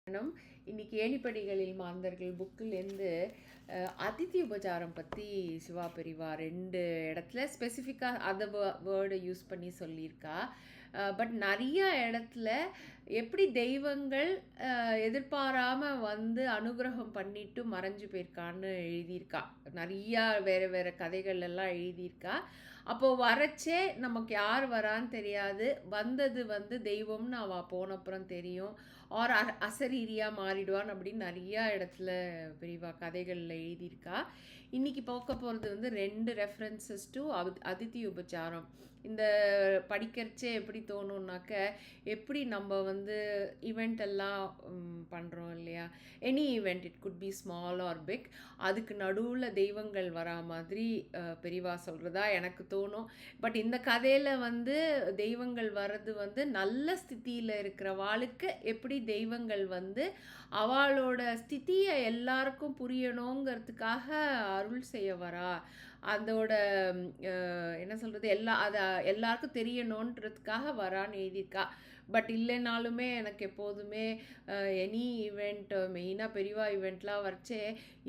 இன்னைக்கு ஏணிப்படிகளில் மாந்தர்கள் புக்கிலேருந்து அதித்தி உபச்சாரம் பற்றி சிவா பெரிவா 2 இடத்துல ஸ்பெசிஃபிக்காக அதை வேர்டை யூஸ் பண்ணி சொல்லியிருக்கா. பட் நிறைய இடத்துல எப்படி தெய்வங்கள் எதிர்பாராமல் வந்து அனுகிரகம் பண்ணிட்டு மறைஞ்சு போயிருக்கான்னு எழுதியிருக்கா. நிறையா வேறு வேறு கதைகள் எல்லாம் எழுதியிருக்கா. அப்போது வரச்சே நமக்கு யார் வரான்னு தெரியாது, வந்தது வந்து தெய்வம்னு அவள் போனப்புறம் தெரியும். ஆர் அசரீரியாக மாறிடுவான் அப்படின்னு நிறையா இடத்துல பெரியவா கதைகளில் எழுதியிருக்கா. இன்றைக்கி பார்க்க போகிறது வந்து 2 ரெஃபரன்சஸ் டு அதித்தி உபச்சாரம். இந்த படிக்கிறச்சே எப்படி தோணுன்னாக்க, எப்படி நம்ம வந்து ஈவெண்ட் எல்லாம் பண்ணுறோம் இல்லையா, any event, it could be small or big, அதுக்கு நடுவில் தெய்வங்கள் வரா மாதிரி பெரியவா சொல்கிறதா எனக்கு தோணும். பட் இந்த கதையில் வந்து தெய்வங்கள் வர்றது வந்து நல்ல ஸ்திதியில் இருக்கிறவாளுக்கு எப்படி தெய்வங்கள் வந்து அவளோட ஸ்திதியை எல்லாருக்கும் புரியணுங்கிறதுக்காக அருள் செய்ய வரா, அதோட என்ன சொல்கிறது, அதை எல்லாருக்கும் தெரியணுன்றதுக்காக வரான்னு எழுதியிருக்கா. பட் இல்லைனாலுமே எனக்கு எப்போதுமே எனி ஈவெண்ட், மெயினாக பெரியவா ஈவெண்ட்லாம் வரைச்சே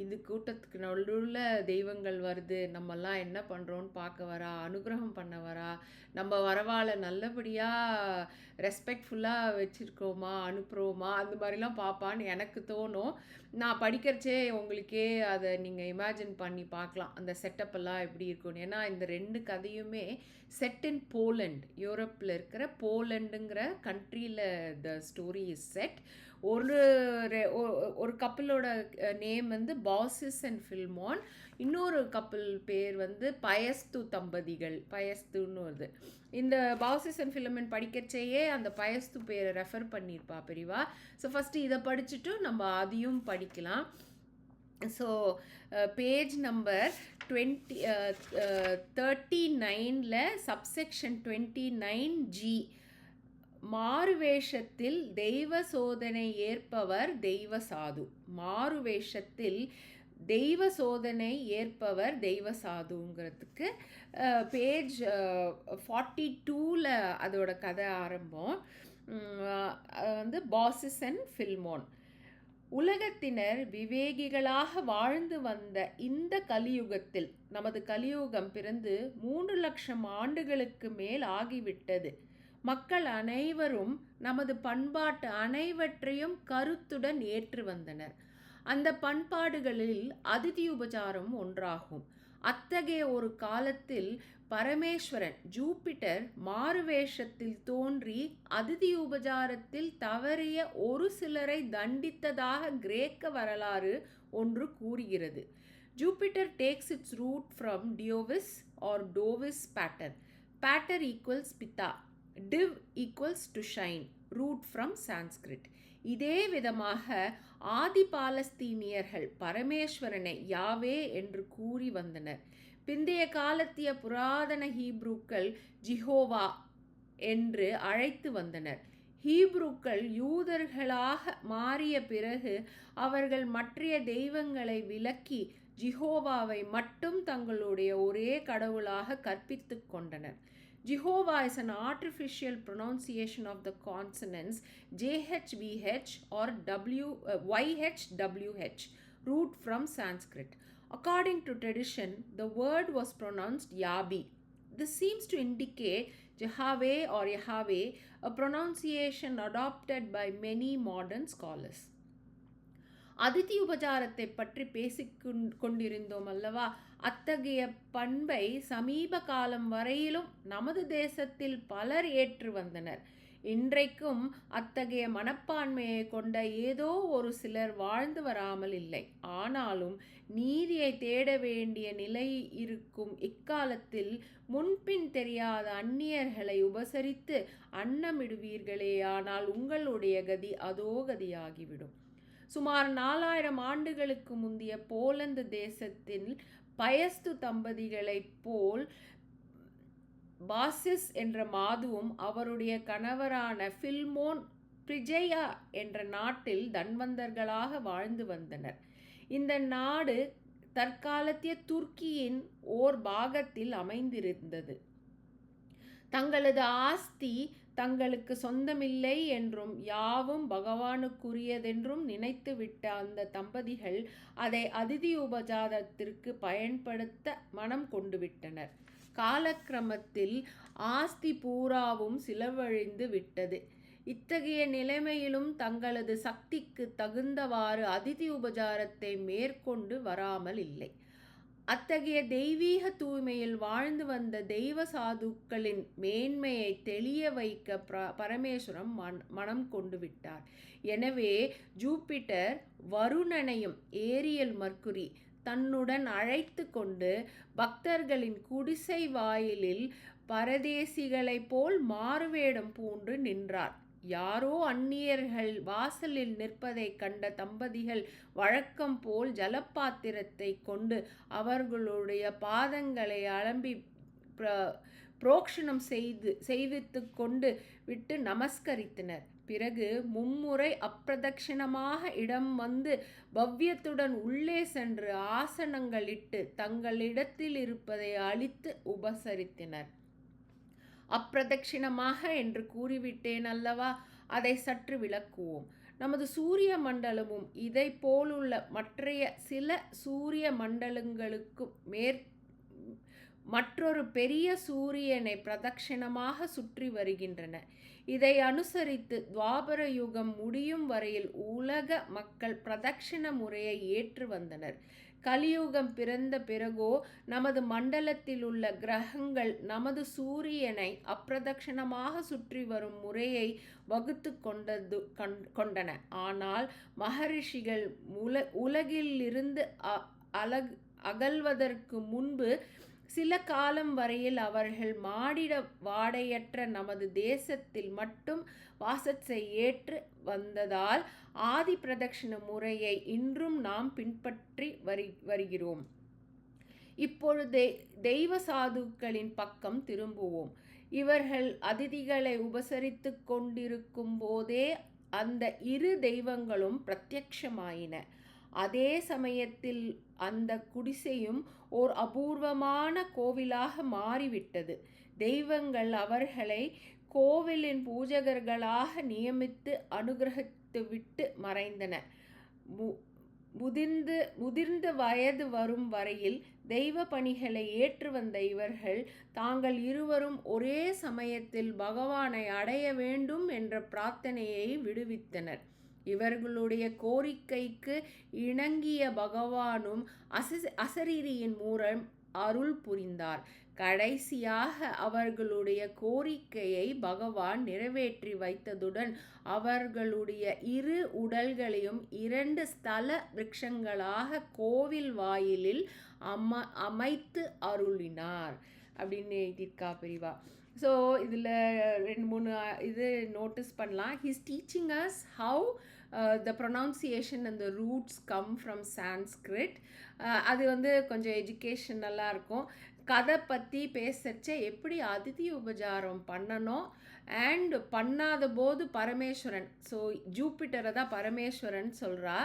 இது கூட்டத்துக்கு நடுவில் தெய்வங்கள் வருது, நம்மெல்லாம் என்ன பண்ணுறோன்னு பார்க்க வரா, அனுகிரகம் பண்ண வரா, நம்ம வரவாளை நல்லபடியாக ரெஸ்பெக்ட்ஃபுல்லாக வச்சுருக்கோமா, அனுப்புகிறோமா, அந்த மாதிரிலாம் பார்ப்பான்னு எனக்கு தோணும். நான் படிக்கிறச்சே உங்களுக்கே அதை நீங்கள் இமேஜின் பண்ணி பார்க்கலாம், அந்த செட்டப்பெல்லாம் எப்படி இருக்கும்னு. ஏன்னா இந்த 2 கதையுமே செட் இன் போலண்ட், யூரோப்பில் இருக்கிற போலண்டுங்கிற கண்ட்ரியில் த ஸ்டோரி இஸ் செட். ஒரு கப்பலோட நேம் வந்து பாசிஸ் அண்ட் ஃபில்மோன், இன்னொரு கப்பல் பேர் வந்து பயஸ்து தம்பதிகள், பயஸ்துன்னு வருது. இந்த பாசிஸ் அண்ட் ஃபிலமன் படிக்கிறச்சேயே அந்த பயஸ்து பேரை ரெஃபர் பண்ணியிருப்பா பெரியவா. ஸோ ஃபஸ்ட்டு இதை படிச்சுட்டு நம்ம அதையும் படிக்கலாம். ஸோ பேஜ் நம்பர் 39ல் சப்செக்ஷன் 29G, மாறுவேஷத்தில் தெய்வ சோதனை ஏற்பவர் தெய்வ சாது. மாறுவேஷத்தில் தெய்வ சோதனை ஏற்பவர் தெய்வ சாதுங்கிறதுக்கு பேஜ் 42ல் அதோட கதை ஆரம்பம். வந்து பாசிஸ் அண்ட் ஃபில்மோன். உலகத்தினர் விவேகிகளாக வாழ்ந்து வந்த இந்த கலியுகத்தில், நமது கலியுகம் பிறந்து 3 லட்சம் ஆண்டுகளுக்கு மேல் ஆகிவிட்டது. மக்கள் அனைவரும் நமது பண்பாட்டு அனைவற்றையும் கருத்துடன் ஏற்று வந்தனர். அந்த பண்பாடுகளில் அதிதி உபச்சாரம் ஒன்றாகும். அத்தகைய ஒரு காலத்தில் பரமேஸ்வரன் ஜூபிட்டர் மாறுவேஷத்தில் தோன்றி அதிதி உபச்சாரத்தில் தவறிய ஒரு சிலரை தண்டித்ததாக கிரேக்க வரலாறு ஒன்று கூறுகிறது. Jupiter takes its root from Diovis or Dovis pater. Pater equals பிதா, div equals to shine, root from Sanskrit. இதே விதமாக ஆதி பாலஸ்தீனியர்கள் பரமேஸ்வரனை யாவே என்று கூறி வந்தனர். பிந்தைய காலத்திய புராதன ஹீப்ரூக்கள் ஜிஹோவா என்று அழைத்து வந்தனர். ஹீப்ரூக்கள் யூதர்களாக மாறிய பிறகு அவர்கள் மற்றைய தெய்வங்களை விலக்கி ஜிஹோவாவை மட்டும் தங்களுடைய ஒரே கடவுளாக கற்பித்து கொண்டனர். Jehovah is an artificial pronunciation of the consonants JHVH or YHWH, root from Sanskrit. According to tradition, the word was pronounced Yabi. This seems to indicate Jehovah or Yahweh, a pronunciation adopted by many modern scholars. Aditi உபச்சாரத்தை பற்றி பேசிக்கொண்டிருந்தோம் அல்லவா. அத்தகைய பண்பை சமீப காலம் வரையிலும் நமது தேசத்தில் பலர் ஏற்று வந்தனர். இன்றைக்கும் அத்தகைய மனப்பான்மையை கொண்ட ஏதோ ஒரு சிலர் வாழ்ந்து வராமல் இல்லை. ஆனாலும் நீதியை தேட வேண்டிய நிலை இருக்கும் இக்காலத்தில் முன்பின் தெரியாத அந்நியர்களை உபசரித்து அன்னமிடுவீர்களே, ஆனால் உங்களுடைய கதி அதோ கதியாகிவிடும். சுமார் 4000 ஆண்டுகளுக்கு முந்தைய போலந்து தேசத்தில் பயஸ்து தம்பதிகளைப் போல் பாசிஸ் என்ற மாதுவும் அவருடைய கணவரான ஃபில்மோன் பிரிஜையா என்ற நாட்டில் தன்வந்தர்களாக வாழ்ந்து வந்தனர். இந்த நாடு தற்காலத்திய துர்க்கியின் ஓர் பாகத்தில் அமைந்திருந்தது. தங்களது ஆஸ்தி தங்களுக்கு சொந்தமில்லை என்றும் யாவும் பகவானுக்குரியதென்றும் நினைத்துவிட்ட அந்த தம்பதிகள் அதை அதிதி உபசாரத்திற்கு பயன்படுத்த மனம் கொண்டு விட்டனர். காலக்கிரமத்தில் ஆஸ்தி பூராவும் செலவழிந்து விட்டது. இத்தகைய நிலைமையிலும் தங்களது சக்திக்கு தகுந்தவாறு அதிதி உபசாரத்தை மேற்கொண்டு வராமல் இல்லை. அத்தகைய தெய்வீக தூய்மையில் வாழ்ந்து வந்த தெய்வ சாதுக்களின் மேன்மையை தெளிய வைக்க பரமேஸ்வரம் மனம் கொண்டு விட்டார். எனவே ஜூபிட்டர் வருணனையும் ஏரியல் மர்க்குரி தன்னுடன் அழைத்து கொண்டு பக்தர்களின் குடிசை வாயிலில் பரதேசிகளைப் போல் மாறுவேடம் பூண்டு நின்றார். யாரோ அந்நியர்கள் வாசலில் நிற்பதைக் கண்ட தம்பதிகள் வழக்கம் போல் ஜலப்பாத்திரத்தை கொண்டு அவர்களுடைய பாதங்களை அலம்பி புரோக்ஷணம் செய்வித்து கொண்டு விட்டு நமஸ்கரித்தனர். பிறகு மும்முறை அப்பிரதட்சிணமாக இடம் வந்து பவ்யத்துடன் உள்ளே சென்று ஆசனங்களிட்டு தங்களிடத்தில் இருப்பதை அளித்து உபசரித்தனர். அப்பிரதட்சிணமாக என்று கூறிவிட்டேன் அல்லவா, அதை சற்று விளக்குவோம். நமது சூரிய மண்டலமும் இதை போலுள்ள மற்றைய சில சூரிய மண்டலங்களுக்கு மற்றொரு பெரிய சூரியனை பிரதட்சிணமாக சுற்றி வருகின்றன. இதை அனுசரித்து துவாபர யுகம் முடியும் வரையில் உலக மக்கள் பிரதட்சிண முறையை ஏற்று வந்தனர். கலியுகம் பிறந்த பிறகோ நமது மண்டலத்தில் உள்ள கிரகங்கள் நமது சூரியனை அப்பிரதட்சிணமாக சுற்றி வரும் முறையை வகுத்து கொண்டன. ஆனால் மகரிஷிகள் உலகிலிருந்து அகல்வதற்கு முன்பு சில காலம் வரையில் அவர்கள் மானிட வாடையற்ற நமது தேசத்தில் மட்டும் வாசத்தை ஏற்று வந்ததால் ஆதி பிரதட்சிண முறையை இன்றும் நாம் பின்பற்றி வருகிறோம். இப்பொழுது தெய்வ சாதுக்களின் பக்கம் திரும்புவோம். இவர்கள் அதிதிகளை உபசரித்து கொண்டிருக்கும் போதே அந்த இரு தெய்வங்களும் பிரத்யட்சமாயின. அதே சமயத்தில் அந்த குடிசையும் ஓர் அபூர்வமான கோவிலாக மாறிவிட்டது. தெய்வங்கள் அவர்களை கோவிலின் பூஜகர்களாக நியமித்து அனுகிரகித்துவிட்டு மறைந்தன. முதிர்ந்த வயது வரும் வரையில் தெய்வ பணிகளை ஏற்று வந்த இவர்கள் தாங்கள் இருவரும் ஒரே சமயத்தில் பகவானை அடைய வேண்டும் என்ற பிரார்த்தனையை விடுவித்தனர். இவர்களுடைய கோரிக்கைக்கு இணங்கிய பகவானும் அசரீரியின் மூலம் அருள் புரிந்தார். கடைசியாக அவர்களுடைய கோரிக்கையை பகவான் நிறைவேற்றி வைத்ததுடன் அவர்களுடைய இரு உடல்களையும் 2 ஸ்தல விருட்சங்களாக கோவில் வாயிலில் அமைத்து அருளினார் அப்படின்னு எழுதியிருக்கா பெரியவா. ஸோ இதில் 2-3 இது நோட்டீஸ் பண்ணலாம். He's teaching us how the pronunciation and the roots come from Sanskrit. அது கொஞ்சம் எஜுகேஷனலாக இருக்கும். கதை பற்றி பேசச்ச எப்படி அதிதி உபசாரம் பண்ணணும் அண்ட் பண்ணாத போது பரமேஸ்வரன், ஸோ ஜூபிட்டரை தான் பரமேஸ்வரன் சொல்கிறா,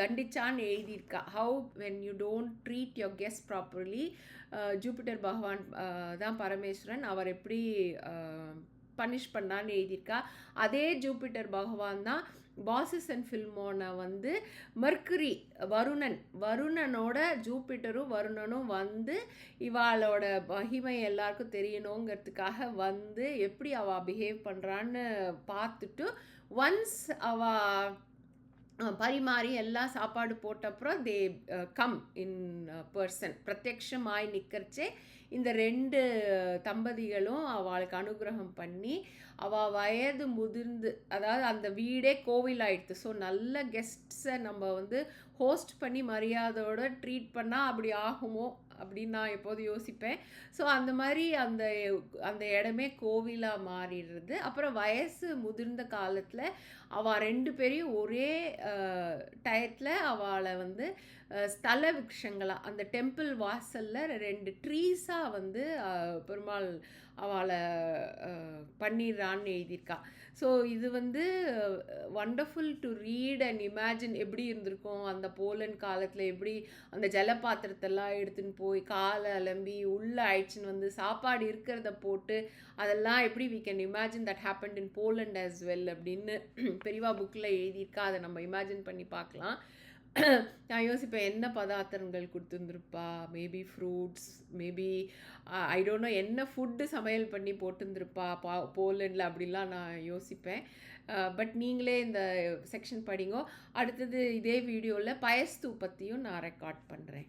தண்டிச்சான்னு எழுதியிருக்கா. How when you don't treat your guest properly, Jupiter பகவான் தான் பரமேஸ்வரன், அவர் எப்படி பனிஷ் பண்ணான்னு எழுதியிருக்கா. அதே ஜூபிட்டர் பகவான் தான் பாசிஸ் அண்ட் ஃபில்மோனை மர்க்குரி வருணனோட ஜூபிட்டரும் வருணனும் இவாளோட மகிமை எல்லாருக்கும் தெரியணுங்கிறதுக்காக எப்படி அவள் பிஹேவ் பண்ணுறான்னு பார்த்துட்டு ஒன்ஸ் அவள் பரிமாறி எல்லாம் சாப்பாடு போட்டப்புறம் தே கம் இன் பர்சன், பிரத்யக்ஷமாய் நிற்கிறச்சே இந்த 2 தம்பதிகளும் அவளுக்கு அனுகிரகம் பண்ணி அவள் வயது முதிர்ந்து, அதாவது அந்த வீடே கோவில் ஆயிடுத்து. ஸோ நல்ல கெஸ்ட்ஸை நம்ம ஹோஸ்ட் பண்ணி மரியாதையோடு ட்ரீட் பண்ணால் அப்படி ஆகுமோ அப்படின்னு நான் எப்போதும் யோசிப்பேன். ஸோ அந்த மாதிரி அந்த இடமே கோவிலாக மாறிடுறது. அப்புறம் வயசு முதிர்ந்த காலத்தில் அவள் 2 பேரையும் ஒரே டயத்தில் அவளை ஸ்தல விருட்சங்களாக அந்த டெம்பிள் வாசலில் 2 ட்ரீஸாக பெருமாள் அவளை பண்ணிடுறான்னு எழுதியிருக்கா. ஸோ இது வந்து wonderful to read and imagine எப்படி இருந்திருக்கும் அந்த போலண்ட் காலத்தில் எப்படி அந்த ஜலபாத்திரத்தெல்லாம் எடுத்துன்னு போய் காலை அலம்பி உள்ளே ஆயிடுச்சுன்னு வந்து சாப்பாடு இருக்கிறத போட்டு அதெல்லாம் எப்படி we can imagine that happened in Poland as well அப்படின்னு பெரியவா புக்கில் எழுதியிருக்கா. அதை நம்ம இமேஜின் பண்ணி பார்க்கலாம். நான் யோசிப்பேன் என்ன பதார்த்தங்கள் கொடுத்துருந்துருப்பா, maybe fruits, maybe I don't know என்ன ஃபுட்டு சமையல் பண்ணி போட்டுருந்துருப்பா போலண்டில் அப்படிலாம் நான் யோசிப்பேன். பட் நீங்களே இந்த செக்ஷன் படிங்கோ. அடுத்தது இதே வீடியோவில் பயஸ்து பற்றியும் நான் ரெக்கார்ட் பண்ணுறேன்.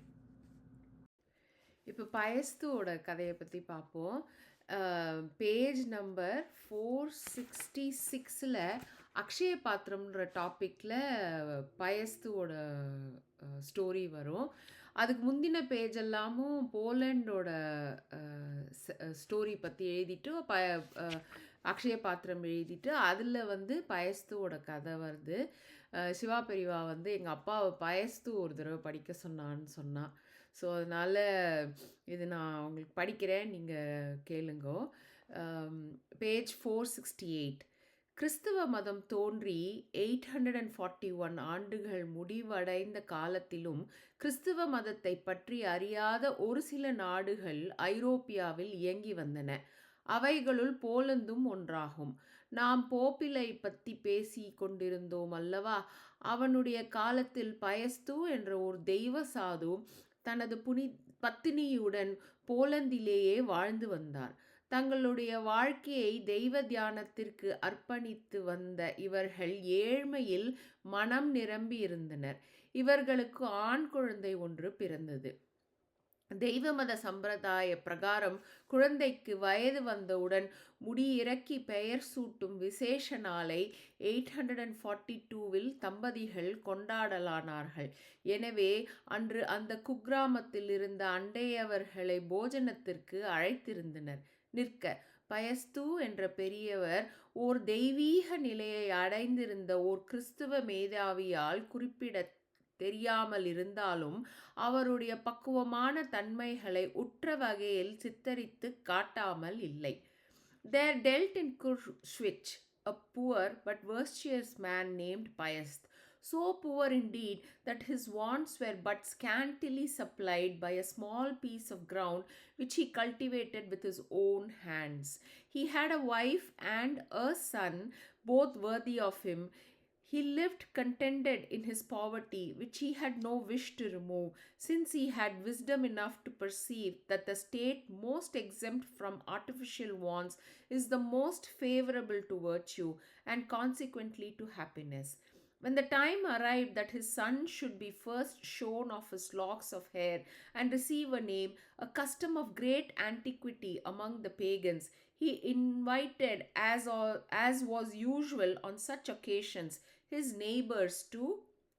இப்போ பயஸ்துவோட கதையை பற்றி பார்ப்போம். பேஜ் நம்பர் 466 அக்ஷய பாத்திரம்ன்ற டாப்பிக்கில் பயஸ்துவோட ஸ்டோரி வரும். அதுக்கு முந்தின பேஜ் எல்லாமும் போலண்டோட ஸ்டோரி பற்றி எழுதிட்டு அக்ஷய பாத்திரம் எழுதிட்டு அதில் வந்து பயஸ்துவோட கதை வருது. சிவா பெரியவா வந்து எங்கள் அப்பாவை பயஸ்து ஒரு தடவை படிக்க சொன்னான்னு சொன்னான். ஸோ அதனால் இது நான் உங்களுக்கு படிக்கிறேன், நீங்கள் கேளுங்கோ. பேஜ் 468. கிறிஸ்துவ மதம் தோன்றி 841 ஆண்டுகள் முடிவடைந்த காலத்திலும் கிறிஸ்துவ மதத்தை பற்றி அறியாத ஒரு சில நாடுகள் ஐரோப்பியாவில் இயங்கி வந்தன. அவைகளுள் போலந்தும் ஒன்றாகும். நாம் போப்பிலை பற்றி பேசி கொண்டிருந்தோம் அல்லவா? அவனுடைய காலத்தில் பயஸ்து என்ற ஒரு தெய்வ சாது தனது பத்தினியுடன் போலந்திலேயே வாழ்ந்து வந்தார். தங்களுடைய வாழ்க்கையை தெய்வ தியானத்திற்கு அர்ப்பணித்து வந்த இவர்கள் ஏழ்மையில் மனம் நிரம்பி இருந்தனர். இவர்களுக்கு ஆண் குழந்தை ஒன்று பிறந்தது. தெய்வ மத சம்பிரதாய பிரகாரம் குழந்தைக்கு வயது வந்தவுடன் முடியிறக்கி பெயர் சூட்டும் விசேஷ நாளை 842 தம்பதிகள் கொண்டாடலானார்கள். எனவே அன்று அந்த குக்கிராமத்தில் இருந்த அண்டையவர்களை போஜனத்திற்கு அழைத்திருந்தனர். நிற்க பயஸ்து என்ற பெரியவர் ஓர் தெய்வீக நிலையை அடைந்திருந்த ஓர் கிறிஸ்துவ மேதாவியால் குறிப்பிட தெரியாமல் இருந்தாலும் அவருடைய பக்குவமான தன்மைகளை உற்ற வகையில் சித்தரித்து காட்டாமல் இல்லை. There dealt in Kurschwitz a poor but virtuous man named Pius, so poor indeed that his wants were but scantily supplied by a small piece of ground which he cultivated with his own hands. He had a wife and a son, both worthy of him. He lived contented in his poverty, which he had no wish to remove, since he had wisdom enough to perceive that the state most exempt from artificial wants is the most favorable to virtue, and consequently to happiness. When the time arrived that his son should be first shorn of his locks of hair and receive a name, a custom of great antiquity among the pagans, he invited, as was usual on such occasions, his neighbors to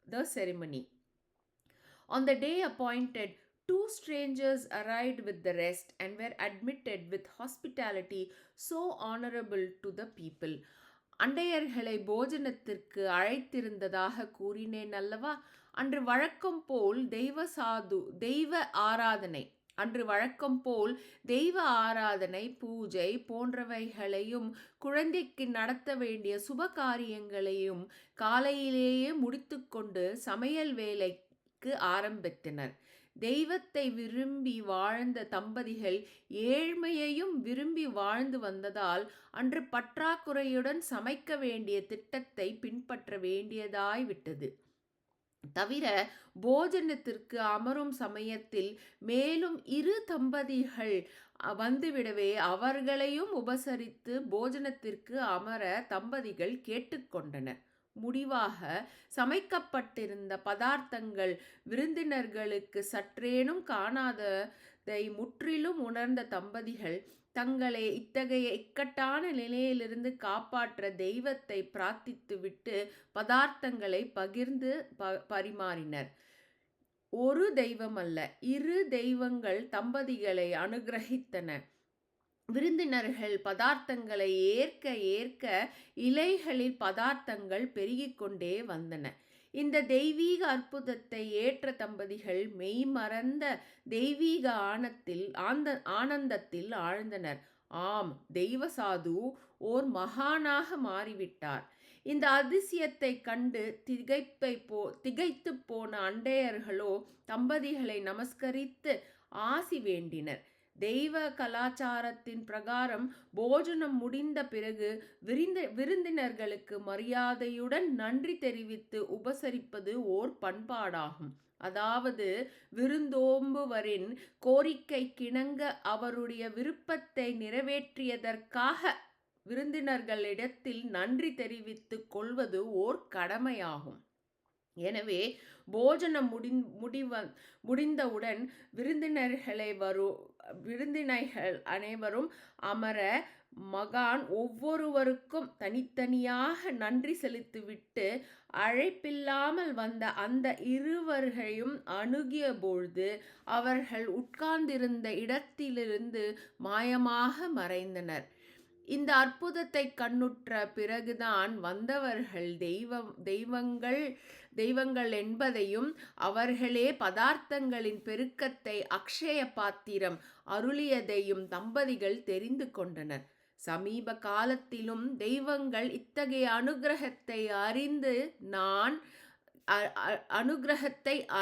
the ceremony. On the day appointed, 2 strangers arrived with the rest and were admitted with hospitality so honorable to the people. அண்டையர்களை போஜனத்திற்கு அழைத்திருந்ததாக கூறினேன் அல்லவா? அன்று வழக்கம் போல் தெய்வ ஆராதனை பூஜை போன்றவைகளையும் குழந்தைக்கு நடத்த வேண்டிய சுப காரியங்களையும் காலையிலேயே முடித்துக்கொண்டு சமையல் வேலைக்கு ஆரம்பித்தனர். தெய்வத்தை விரும்பி வாழ்ந்த தம்பதிகள் ஏழ்மையையும் விரும்பி வாழ்ந்து வந்ததால் அன்று பற்றாக்குறையுடன் சமைக்க வேண்டிய திட்டத்தை பின்பற்ற வேண்டியதாய்விட்டது. தவிர போஜனத்திற்கு அமரும் சமயத்தில் மேலும் 2 தம்பதிகள் வந்துவிடவே அவர்களையும் உபசரித்து போஜனத்திற்கு அமர தம்பதிகள் கேட்டுக்கொண்டனர். முடிவாக சமைக்கப்பட்டிருந்த பதார்த்தங்கள் விருந்தினர்களுக்கு சற்றேனும் காணாததை முற்றிலும் உணர்ந்த தம்பதிகள் தங்களை இத்தகைய இக்கட்டான நிலையிலிருந்து காப்பாற்ற தெய்வத்தை பிரார்த்தித்துவிட்டு பதார்த்தங்களை பகிர்ந்து பரிமாறினர். ஒரு தெய்வம் அல்ல, 2 தெய்வங்கள் தம்பதிகளை அனுகிரகித்தன. விருந்தினர்கள் பதார்த்தங்களை ஏற்க ஏற்க இலைகளில் பதார்த்தங்கள் பெருகிக்கொண்டே வந்தன. இந்த தெய்வீக அற்புதத்தை ஏற்ற தம்பதிகள் மெய்மறந்த தெய்வீக ஆனந்தத்தில் ஆழ்ந்தனர். ஆம், தெய்வ சாது ஓர் மகானாக மாறிவிட்டார். இந்த அதிசயத்தை கண்டு திகைத்து போன அண்டையர்களோ தம்பதிகளை நமஸ்கரித்து ஆசி வேண்டினர். தெய்வ கலாச்சாரத்தின் பிரகாரம் போஜனம் முடிந்த பிறகு விருந்தினர்களுக்கு மரியாதையுடன் நன்றி தெரிவித்து உபசரிப்பது ஓர் பண்பாடாகும். அதாவது விருந்தோம்புவரின் கோரிக்கை கிணங்க அவருடைய விருப்பத்தை நிறைவேற்றியதற்காக விருந்தினர்களிடத்தில் நன்றி தெரிவித்துக் கொள்வது ஓர் கடமையாகும். எனவே போஜனம் முடிந்தவுடன் விருந்தினர்கள் அனைவரும் அமர மகான் ஒவ்வொருவருக்கும் தனித்தனியாக நன்றி செலுத்திவிட்டு அழைப்பில்லாமல் வந்த அந்த இருவரையும் அணுகிய பொழுது அவர்கள் உட்கார்ந்திருந்த இடத்திலிருந்து மாயமாக மறைந்தனர். இந்த அற்புதத்தை கண்ணுற்ற பிறகுதான் வந்தவர்கள் தெய்வங்கள் என்பதையும் அவர்களே பதார்த்தங்களின் பெருக்கத்தை அக்ஷய பாத்திரம் அருளியதையும் தம்பதிகள் தெரிந்து கொண்டனர். சமீப காலத்திலும் தெய்வங்கள் இத்தகைய அனுகிரகத்தை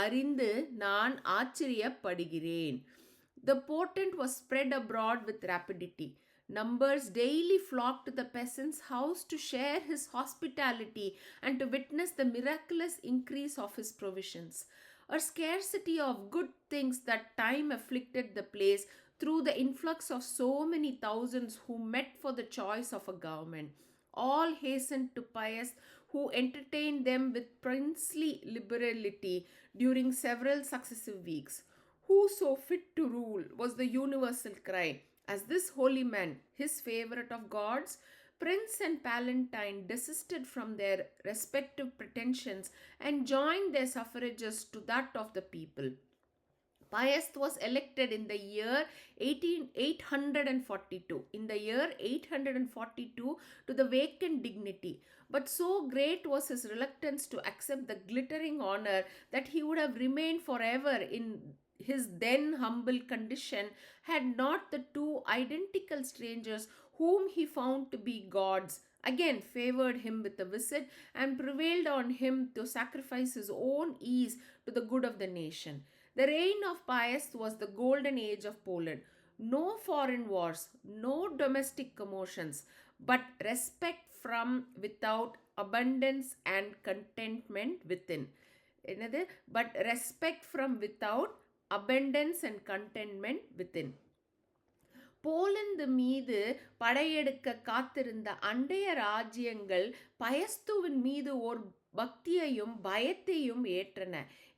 அறிந்து நான் ஆச்சரியப்படுகிறேன். The portent was spread abroad with rapidity. Numbers daily flocked to the peasant's house to share his hospitality and to witness the miraculous increase of his provisions. A scarcity of good things that time afflicted the place through the influx of so many thousands who met for the choice of a government. All hastened to Pius, who entertained them with princely liberality during several successive weeks. Who so fit to rule was the universal cry. As this holy man, his favorite of gods, Prince and Palatine desisted from their respective pretensions and joined their suffrages to that of the people. Pius was elected in the year 842. To the vacant dignity, but so great was his reluctance to accept the glittering honor that he would have remained forever in his then humble condition had not the two identical strangers whom he found to be gods again favored him with a visit and prevailed on him to sacrifice his own ease to the good of the nation. The reign of Pius was the golden age of Poland. No foreign wars, no domestic commotions, but respect from without, abundance and contentment within. But respect from without, abundance and contentment within. Poland மீது படையெடுக்க காத்திருந்த அண்டைய ராஜ்யங்கள் பயஸ்துவின் மீது ஓர் பக்தியையும் பயத்தையும் ஏற்றன.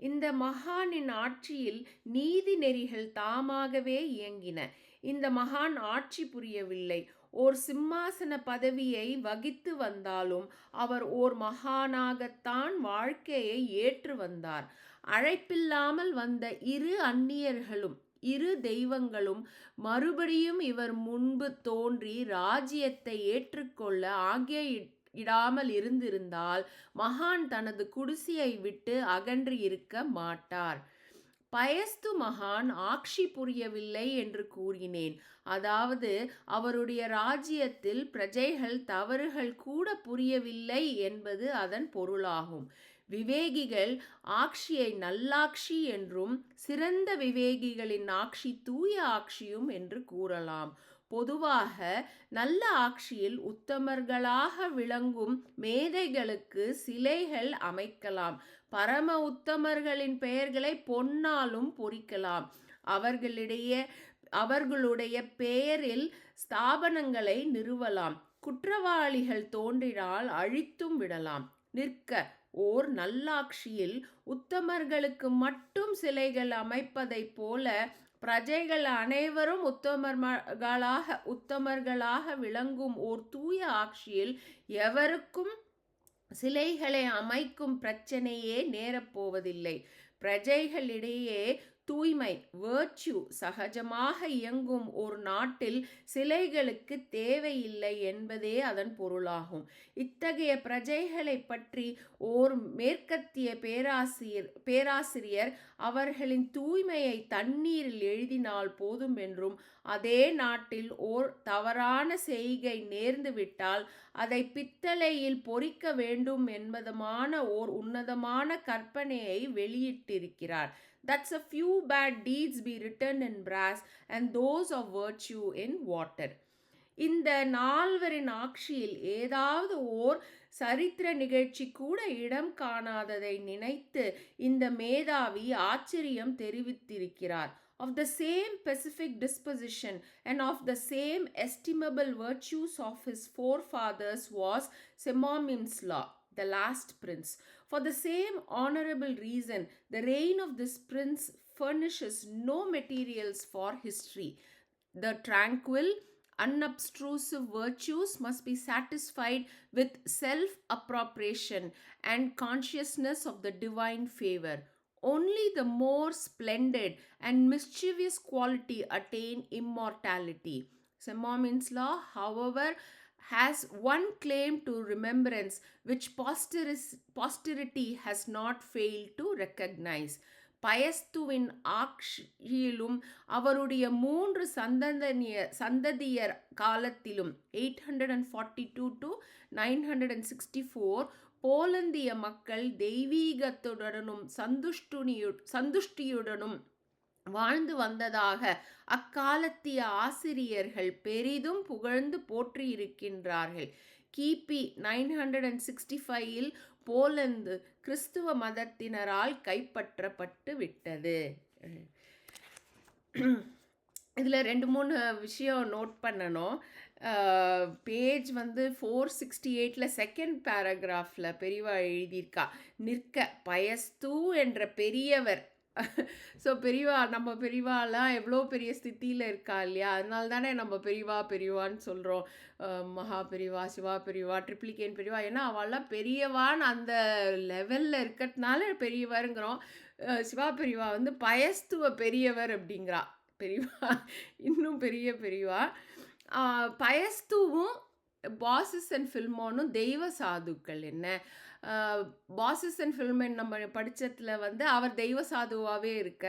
இந்த மகானின் ஆட்சியில் நீதி நெறிகள் தாமாகவே இயங்கின. இந்த மகான் ஆட்சி புரியவில்லை. ஓர் சிம்மாசன பதவியை வகித்து வந்தாலும் அவர் ஓர் மகானாகத்தான் வாழ்க்கையை ஏற்று வந்தார். அழைப்பில்லாமல் வந்த இரு தெய்வங்களும் மறுபடியும் இவர் முன்பு தோன்றி ராஜ்யத்தை ஏற்றுக்கொள்ள இடாமல் இருந்திருந்தால் மகான் தனது குடிசையை விட்டு அகன்று இருக்க மாட்டார். பயஸ்து மகான் ஆட்சி புரியவில்லை என்று கூறினேன். அதாவது அவருடைய ராஜ்யத்தில் பிரஜைகள் தவறுகள் கூட புரியவில்லை என்பது அதன் பொருளாகும். விவேகிகள் ஆட்சியை நல்லாட்சி என்றும் சிறந்த விவேகிகளின் ஆட்சி தூய ஆட்சியும் என்று கூறலாம். பொதுவாக நல்ல ஆட்சியில் உத்தமர்களாக விளங்கும் மேதைகளுக்கு சிலைகள் அமைக்கலாம். பரம உத்தமர்களின் பெயர்களை பொன்னாலும் பொறிக்கலாம். அவர்களுடைய பெயரில் ஸ்தாபனங்களை நிறுவலாம். குற்றவாளிகள் தோன்றினால் அழித்தும் விடலாம். நிற்க ஓர் நல்லாட்சியில் உத்தமர்களுக்கு மட்டும் சிலைகள் அமைப்பதைப் போல பிரஜைகள் அனைவரும் உத்தமர்களாக விளங்கும் ஓர் தூய ஆட்சியில் எவருக்கும் சிலைகளை அமைக்கும் பிரச்சனையே நேரப்போவதில்லை. பிரஜைகளிடையே தூய்மை வேர்ச்சியூ சகஜமாக இயங்கும் ஒரு நாட்டில் சிலைகளுக்கு தேவையில்லை என்பதே அதன் பொருளாகும். இத்தகைய பிரஜைகளை பற்றி ஓர் மேற்கத்திய பேராசிரியர் அவர்களின் தூய்மையை தண்ணீரில் எழுதினால் போதும் என்றும் அதே நாட்டில் ஓர் தவறான செய்கை நேர்ந்துவிட்டால் அதை பித்தளையில் பொறிக்க வேண்டும் என்பதுமான ஓர் உன்னதமான கற்பனையை வெளியிட்டிருக்கிறார். That's a few bad deeds be written in brass and those of virtue in water. இந்த நால்வரின் ஆட்சியில் ஏதாவது ஓர் சரித்திர நிகழ்ச்சி கூட இடம் காணாததை நினைத்து இந்த மேதாவி ஆச்சரியம் தெரிவித்திருக்கிறார். Of the same pacific disposition and of the same estimable virtues of his forefathers was Semamim's law, the last prince. For the same honorable reason, the reign of this prince furnishes no materials for history. The tranquil, unobtrusive virtues must be satisfied with self-appropriation and consciousness of the divine favor. Only the more splendid and mischievous quality attain immortality. Semamin's law, however, has one claim to remembrance which posterity has not failed to recognize. பயஸ்துவின் ஆட்சியிலும் அவருடைய 3 சந்ததியர் காலத்திலும் 842 to 964 போலந்திய மக்கள் தெய்வீகத்துடனும் சந்துஷ்டியுடனும் வாழ்ந்து வந்ததாக அக்காலத்திய ஆசிரியர்கள் பெரிதும் புகழ்ந்து போற்றியிருக்கின்றார்கள். கிபி 965இல் போலந்து கிறிஸ்துவ மதத்தினரால் கைப்பற்றப்பட்டு விட்டது. இதில் 2-3 விஷயம் நோட் பண்ணணும். பேஜ் வந்து 468 செகண்ட் பேராகிராஃபில் பெரியவா எழுதியிருக்கா, நிற்க பயஸ்து என்ற பெரியவர். ஸோ நம்ம பெரியவாலாம் எவ்வளோ பெரிய ஸ்தித்தியில் இருக்கா இல்லையா, அதனால தானே நம்ம பெரியவான்னு சொல்கிறோம். மகா பெரியவா, சிவா பெரியவா, ட்ரிப்ளிகேன் பெரியவா, ஏன்னா அவள்லாம் பெரியவான்னு அந்த லெவலில் இருக்கிறதுனால பெரியவருங்கிறோம். சிவா பெரியவா வந்து பயஸ்துவ பெரியவர் அப்படிங்கிறா. பெரியவா இன்னும் பெரியவா. பயஸ்துவும் பாசிஸ் அண்ட் ஃபில்மோனும் தெய்வ சாதுக்கள். என்ன பாசிஸ் அண்ட் ஃபில்மன் நம்ம படித்ததில் வந்து அவர் தெய்வ சாதுவாகவே இருக்க,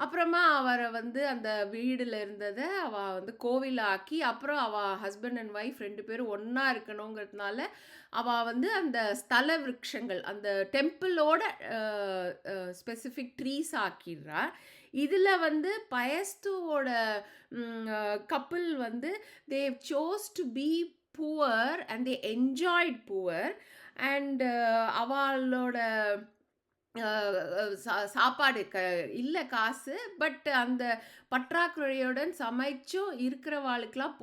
அப்புறமா அவரை வந்து அந்த வீடில் இருந்ததை அவள் வந்து கோவிலாக்கி, அப்புறம் அவள் ஹஸ்பண்ட் அண்ட் ஒய்ஃப் 2 பேரும் ஒன்றா இருக்கணுங்கிறதுனால அவள் வந்து அந்த ஸ்தல விருட்சங்கள் அந்த டெம்பிளோட ஸ்பெசிஃபிக் ட்ரீஸ் ஆக்கிடுறா. இதில் வந்து பயஸ்துவோட கப்பிள் வந்து தே chose to be poor and they enjoyed poor and அவளோட சாப்பாடு இல்லை காசு, பட் அந்த பற்றாக்குறையுடன் சமைச்சும் இருக்கிறவாளுக்கெலாம்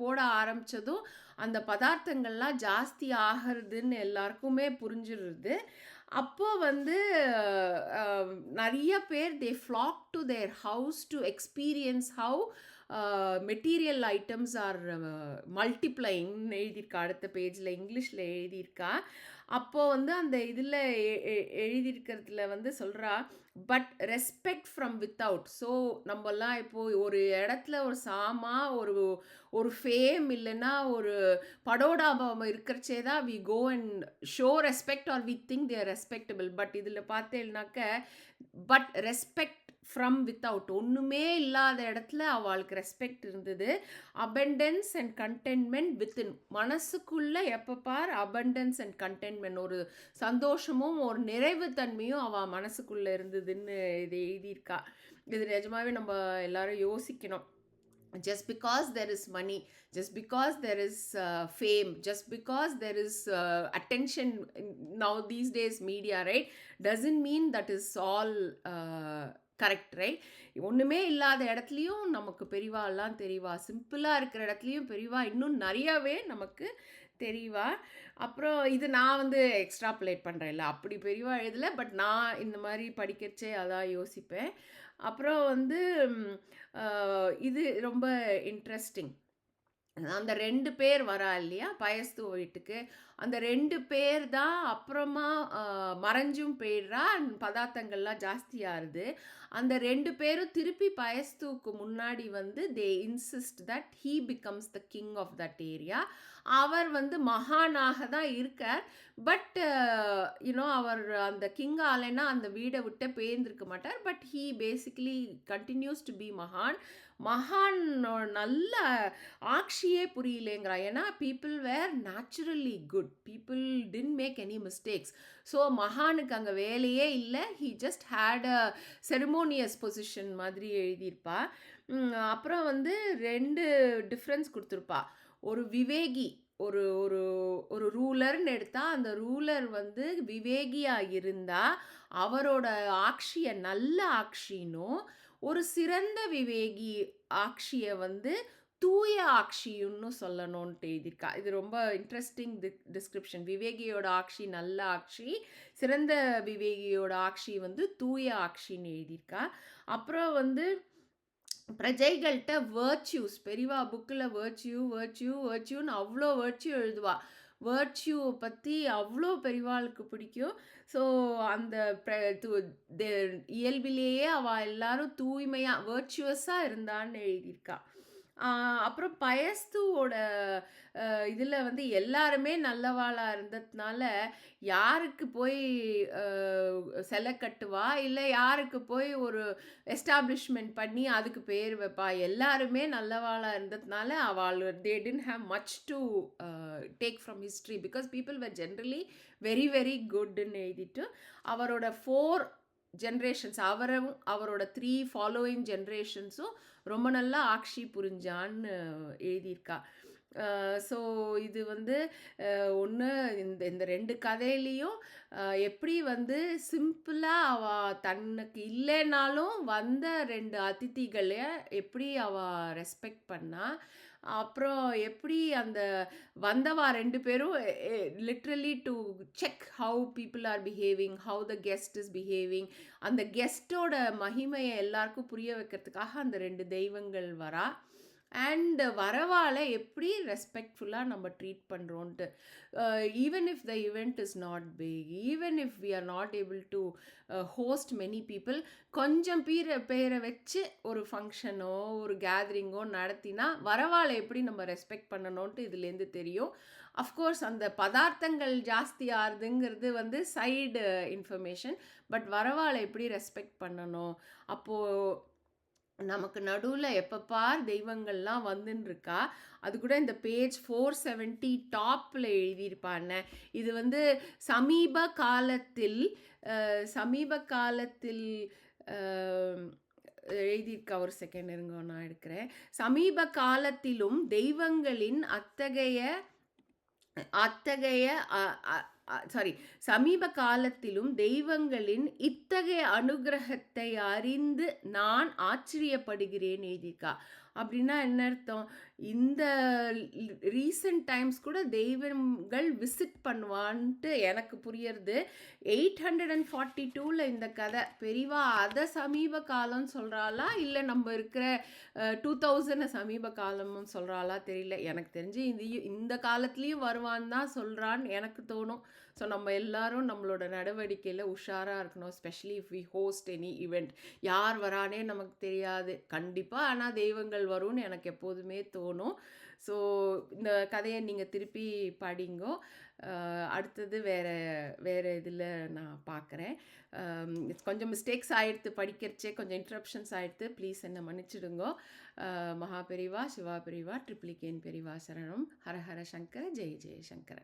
போட ஆரம்பித்ததும் அந்த பதார்த்தங்கள்லாம் ஜாஸ்தி ஆகிறதுன்னு எல்லாருக்குமே புரிஞ்சிடுறது. அப்போது வந்து நிறைய பேர் they flock to their house to experience how material items are மல்டிப்ளைங்னு எழுதியிருக்கா. அடுத்த பேஜில் இங்கிலீஷில் எழுதியிருக்கா. அப்போது வந்து அந்த இதில் எழுதியிருக்கிறதுல வந்து சொல்கிறா, but respect from without. So நம்மலாம் இப்போது ஒரு இடத்துல ஒரு ஒரு ஃபேம் இல்லைன்னா ஒரு படோடாபம் இருக்கிறச்சே தான் we go and show respect or we think they are respectable. But இதில் பார்த்தேன்னாக்க பட் ரெஸ்பெக்ட் ஃப்ரம் வித்தவுட், ஒன்றுமே இல்லாத இடத்துல அவளுக்கு ரெஸ்பெக்ட் இருந்தது. அபண்டன்ஸ் அண்ட் கண்டென்ட்மெண்ட் வித்தின், மனசுக்குள்ளே எப்போ பார் அபண்டன்ஸ் அண்ட் கண்டென்ட்மெண்ட், ஒரு சந்தோஷமும் ஒரு நிறைவு தன்மையும் அவள் மனசுக்குள்ளே இருந்ததுன்னு இது எழுதியிருக்கா. இது நிஜமாவே நம்ம எல்லாரும் யோசிக்கணும். Just because there is money, just because there is fame, just because there is attention now these days media, right, doesn't mean that is all correct, right? ஒன்றுமே இல்லாத இடத்துலையும் நமக்கு பெரியவாலாம் தெரியவா, சிம்பிளாக இருக்கிற இடத்துலையும் பெரியவா இன்னும் நிறையாவே நமக்கு தெரியவா. அப்புறம் இது நான் வந்து எக்ஸ்ட்ராப்புலேட் பண்ணுறேன், இல்லை அப்படி பெரியவா எழுதலை, பட் நான் இந்த மாதிரி படிக்கிறச்சே அதான் யோசிப்பேன். அப்புறம் வந்து இது ரொம்ப இன்ட்ரெஸ்டிங். அந்த 2 பேர் வரா இல்லையா பயஸ்துவ வீட்டுக்கு, அந்த 2 பேர் தான் அப்புறமா மறைஞ்சும் போயிடுறா, பதார்த்தங்கள்லாம் ஜாஸ்தியாகுது. அந்த 2 பேரும் திருப்பி பயஸ்துவுக்கு முன்னாடி வந்து they insist that he becomes the king of that area. அவர் வந்து மகானாக தான் இருக்கார், பட் யூனோ அவர் அந்த கிங் ஆலைன்னா அந்த வீடை விட்டு பேர்ந்திருக்க மாட்டார். But he basically continues to be மகான். மகான் நல்ல ஆக்ஷியே புரியலேங்கிறா. ஏன்னா people were naturally good. People didn't make any mistakes. So மகானுக்கு அங்கே வேலையே இல்லை. He just had a ceremonious position மாதிரி எழுதியிருப்பா. அப்புறம் வந்து 2 டிஃப்ரென்ஸ் கொடுத்துருப்பா. ஒரு விவேகி, ஒரு ஒரு ஒரு ரூலர்ன்னு எடுத்தா, அந்த ரூலர் வந்து விவேகியா இருந்தா, அவரோட ஆக்ஷிய நல்ல ஆக்ஷின்னும், ஒரு சிறந்த விவேகி ஆக்ஷிய வந்து தூய ஆக்ஷியுன்னு சொல்லணும்ன்ட்டு எழுதியிருக்கா. இது ரொம்ப இன்ட்ரெஸ்டிங் டிஸ்கிரிப்ஷன். விவேகியோட ஆக்ஷி நல்ல ஆக்ஷி, சிறந்த விவேகியோட ஆக்ஷி வந்து தூய ஆக்ஷின்னு எழுதியிருக்கா. அப்புறம் வந்து பிரஜைகள்கிட்ட வேர்ச்சியூஸ், பெரியவா புக்கில் வேர்ச்சியூன்னு அவ்வளோ வேர்ச்சியூ எழுதுவா. வேர்ச்சியூ பற்றி அவ்வளோ பெரியவாளுக்கு பிடிக்கும். ஸோ அந்த இயல்பிலேயே அவள் எல்லாரும் தூய்மையாக வேர்ச்சுவஸாக இருந்தான்னு எழுதியிருக்கா. அப்புறம் பயஸ்துவோட இதில் வந்து எல்லாருமே நல்லவாளா இருந்ததுனால, யாருக்கு போய் சிலை கட்டுவா, இல்லை யாருக்கு போய் ஒரு எஸ்டாப்ளிஷ்மெண்ட் பண்ணி அதுக்கு பேர் வைப்பா. எல்லாருமே நல்லவாளா இருந்ததுனால அவள் they didn't have much to take from history because people were generally very very குட்ன்னு எழுதிட்டு அவரோட 4 ஜென்ரேஷன்ஸ், அவரும் அவரோட 3 ஃபாலோயிங் ஜென்ரேஷன்ஸும் ரொம்ப நல்லா ஆக்ஷி புரிஞ்சான்னு எழுதியிருக்கா. ஸோ இது வந்து ஒன்று இந்த 2 கதையிலையும் எப்படி வந்து சிம்பிளாக அவள் தனக்கு இல்லைனாலும் வந்த 2 அதிதிகளை எப்படி அவள் ரெஸ்பெக்ட் பண்ணா. அப்புறம் எப்படி அந்த வந்தவா 2 பேரும் literally to check how people are behaving, how the guest is behaving, அந்த கெஸ்ட்டோட மகிமையை எல்லாருக்கும் புரிய வைக்கிறதுக்காக அந்த 2 தெய்வங்கள் வரா. அண்ட் வரவாளை எப்படி ரெஸ்பெக்ட்ஃபுல்லாக நம்ம ட்ரீட் பண்ணுறோன்ட்டு. Even if the event is not big, even if we are not able to host many people, கொஞ்சம் பேரை வச்சு ஒரு ஃபங்க்ஷனோ ஒரு கேதரிங்கோ நடத்தினா வரவாளை எப்படி நம்ம ரெஸ்பெக்ட் பண்ணணுன்ட்டு இதுலேருந்து தெரியும். அஃப்கோர்ஸ் அந்த பதார்த்தங்கள் ஜாஸ்தி ஆகுதுங்கிறது வந்து சைடு இன்ஃபர்மேஷன். பட் வரவாளை எப்படி ரெஸ்பெக்ட் பண்ணணும், அப்போது நமக்கு நடுவில் எப்போ பார் தெய்வங்கள்லாம் வந்துன்னு இருக்கா. அது கூட இந்த பேஜ் 470 டாப்பில் எழுதியிருப்பான்னு. இது வந்து சமீப காலத்தில் எழுதியிருக்கா. ஒரு செகண்ட் இருங்க, நான் எடுக்கிறேன். சமீப காலத்திலும் தெய்வங்களின் சமீப காலத்திலும் தெய்வங்களின் இத்தகைய அனுகிரகத்தை அறிந்து நான் ஆச்சரியப்படுகிறேன் எழுதியிருக்கா. அப்படின்னா என்ன அர்த்தம்? இந்த ரீசன்ட் டைம்ஸ் கூட தெய்வங்கள் விசிட் பண்ணுவான்ட்டு எனக்கு புரியறது. 842 இந்த கதை பெரியவா அதை சமீப காலம்னு சொல்கிறாளா, இல்லை நம்ம இருக்கிற 2000 சமீப காலம்னு சொல்கிறாளா தெரியல. எனக்கு தெரிஞ்சு இந்த காலத்துலேயும் வருவான்னு தான் சொல்கிறான்னு எனக்கு தோணும். ஸோ நம்ம எல்லாரும் நம்மளோட நடவடிக்கையில் உஷாராக இருக்கணும். Specially if we host any event. யார் வரானே நமக்கு தெரியாது கண்டிப்பாக, ஆனால் தெய்வங்கள் வரும்னு எனக்கு எப்போதுமே தோணும். ஸோ இந்த கதையை நீங்கள் திருப்பி படிங்கோ. அடுத்தது வேறு இதில் நான் பார்க்குறேன். கொஞ்சம் மிஸ்டேக்ஸ் ஆகிடுத்து படிக்கிறச்சே, கொஞ்சம் இன்ட்ரப்ஷன்ஸ் ஆகிடுத்து, ப்ளீஸ் என்னை மன்னிச்சிடுங்கோ. மகா பெரிவா, சிவா பெரிவா, ட்ரிப்ளிகேன் பெரிவா சரணம். ஹர ஹர சங்கர, ஜெய ஜெய சங்கர.